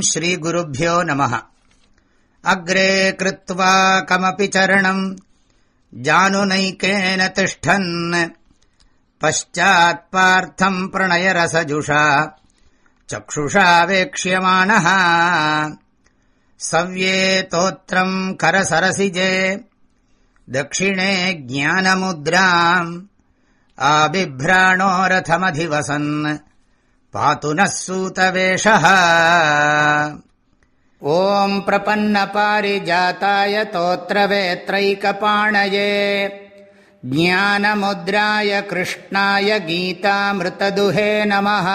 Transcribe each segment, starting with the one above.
ಶ್ರೀಗುರುಭ್ಯೋ ನಮಃ. ಅಗ್ರೇ ಕೃತ್ವಾ ಕಮಪಿ ಚರಣಂ ಜಾನುನೈಕೇನ ತಿಷ್ಠನ್ ಪಶ್ಚಾತ್ ಪಾರ್ಥಂ ಪ್ರಣಯರಸಜುಷಾ ಚಕ್ಷುಷಾ ವೇಕ್ಷ್ಯಮಾಣಃ ಸವ್ಯೇ ತೋತ್ರಂ ಕರಸರಸಿಜೆ ದಕ್ಷಿಣೇ ಜ್ಞಾನಮುದ್ರಾಂ ಆಬಿಭ್ರಾಣೋ ರಥಮಧಿವಸನ್ ಪಾತು ನಃ ಸೂತವೇಷಃ. ಓಂ ಪ್ರಪನ್ನಪಾರಿಜಾತಾಯ ತೋತ್ರವೇತ್ರೈಕಪಾಣಯೇ ಜ್ಞಾನಮುದ್ರಾಯ ಕೃಷ್ಣಾಯ ಗೀತಾಮೃತದುಹೇ ನಮಃ.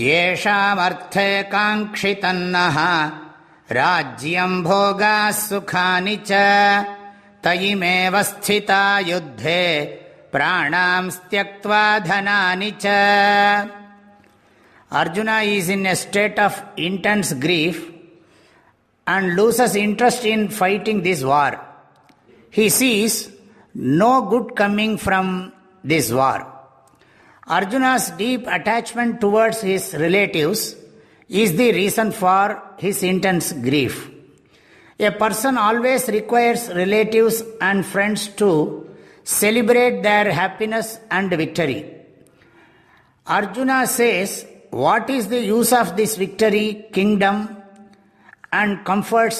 ಯೇಷಾಮರ್ಥೇ ಕಾಂಕ್ಷಿತನ್ನಃ ರಾಜ್ಯಂ ಭೋಗಾಃ ಸುಖಾನಿ ಚ ತಯಿಮೇವ ಸ್ಥಿತಾ ಯುದ್ಧೇ ಪ್ರಾಣಾಂ ತ್ಯಕ್ತ್ವಾ ಧನಾನಿ ಚ. Arjuna is in a state of intense grief and loses interest in fighting this war. He sees no good coming from this war. Arjuna's deep attachment towards his relatives is the reason for his intense grief. A person always requires relatives and friends to celebrate their happiness and victory. Arjuna says, what is the use of this victory, kingdom, and comforts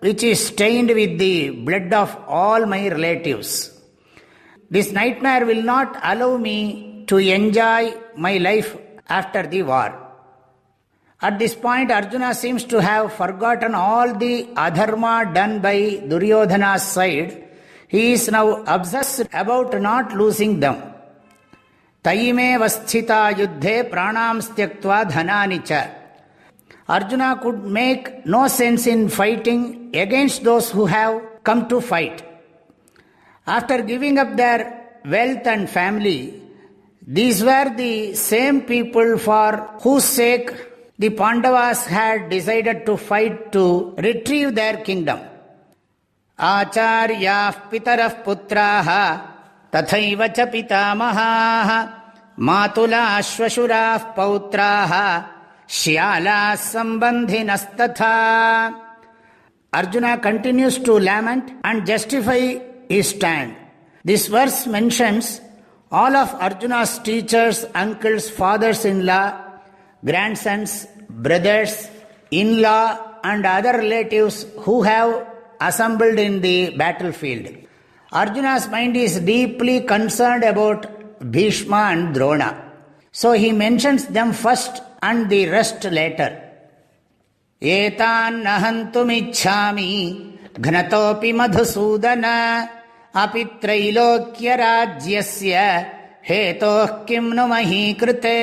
which is stained with the blood of all my relatives? This nightmare will not allow me to enjoy my life after the war. At this point, Arjuna seems to have forgotten all the adharma done by Duryodhana's side. He is now obsessed about not losing them. Tayime vasthita yuddhe pranam styaktva dhanani cha. Arjuna could make no sense in fighting against those who have come to fight. After giving up their wealth and family, these were the same people for whose sake the Pandavas had decided to fight to retrieve their kingdom. Acharyah pitarah putraha tathaiva cha pitamahaha matulaः shvashuraः pautraः shyalaः sambandhinastatha. Arjuna continues to lament and justify his stand. This verse mentions all of Arjuna's teachers, uncles, fathers-in-law, grandsons, brothers, in-law and other relatives who have assembled in the battlefield. Arjuna's mind is deeply concerned about Bhishma and Drona. So he mentions them first and the rest later. Etan nahantum ichhami gnatopi madhusudana apitrailokya rajyasya hetoh kim nu mahi krite.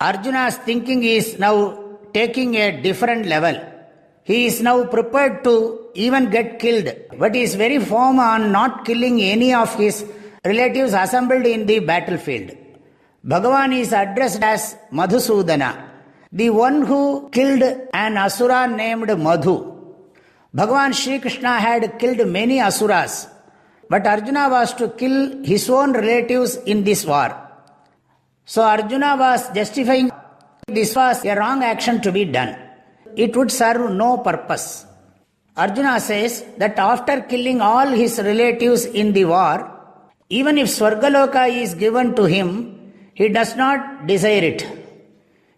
Arjuna's thinking is now taking a different level. He is now prepared to even get killed, but he is very firm on not killing any of his relatives assembled in the battlefield. Bhagavan is addressed as Madhusudana, the one who killed an asura named Madhu. Bhagavan Shri Krishna had killed many asuras, but Arjuna was to kill his own relatives in this war. So Arjuna was justifying this was a wrong action to be done. It would serve no purpose. Arjuna says that after killing all his relatives in the war, even if Swargaloka is given to him, he does not desire it.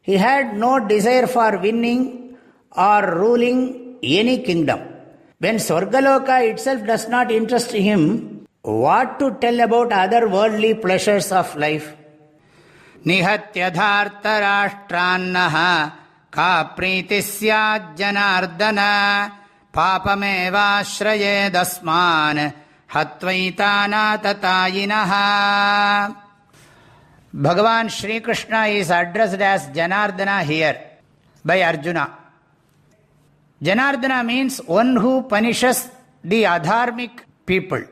He had no desire for winning or ruling any kingdom. When Swargaloka itself does not interest him, what to tell about other worldly pleasures of life? Nihatya dharta rashtraannaha ka priti syad janardana papamevashraye hatvaitanatayinaha. Bhagavan Shri Krishna is addressed as Janardana here by Arjuna. Janardana means one who punishes the adharmic people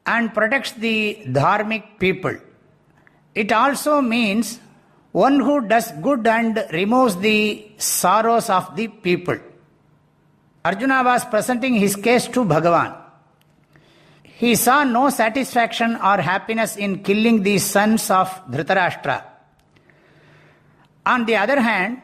and protects the dharmic people. It also means one who does good and removes the sorrows of the people. Arjuna was presenting his case to Bhagavan. He saw no satisfaction or happiness in killing the sons of Dhritarashtra. On the other hand,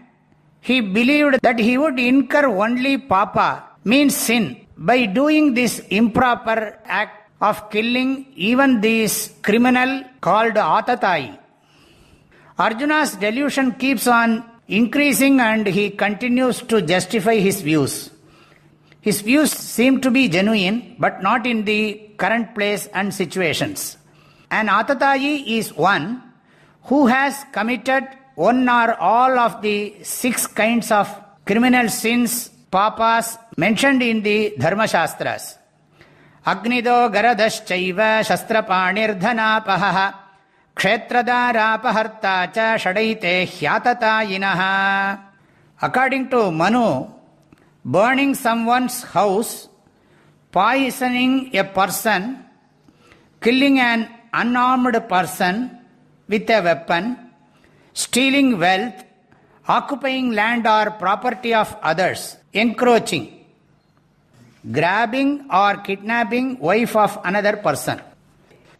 he believed that he would incur only papa, means sin, by doing this improper act of killing even this criminal called Atatayi. Arjuna's delusion keeps on increasing and he continues to justify his views. His views seem to be genuine, but not in the current place and situations. An Atatayi is one who has committed one or all of the 6 kinds of criminal sins, papas, mentioned in the Dharma Shastras. Agnido garadaschaiva shastrapanir kshetradarapaharta cha shadaite hyatatayinaha. According to Manu, burning someone's house, poisoning a person, killing an unarmed person with a weapon, stealing wealth, occupying land or property of others, encroaching, grabbing or kidnapping wife of another person.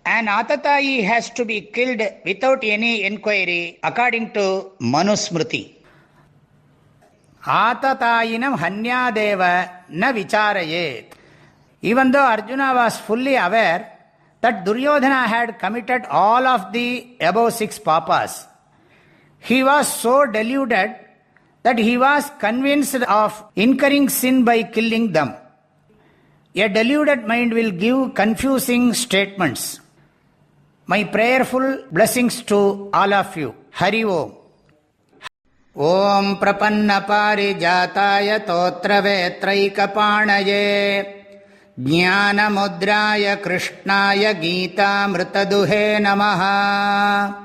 An Atatayi has to be killed without any inquiry according to Manusmriti. Atatayinam hanyadeva na vicharayet. Even though Arjuna was fully aware that Duryodhana had committed all of the above 6 papas, he was so deluded that he was convinced of incurring sin by killing them. A deluded mind will give confusing statements. My prayerful blessings to all of you. Hari Om. Om Prapanna Parijataya Totra Vetraikapanaye Jnana Mudraya Krishnaya Gita Mritaduhe Namaha.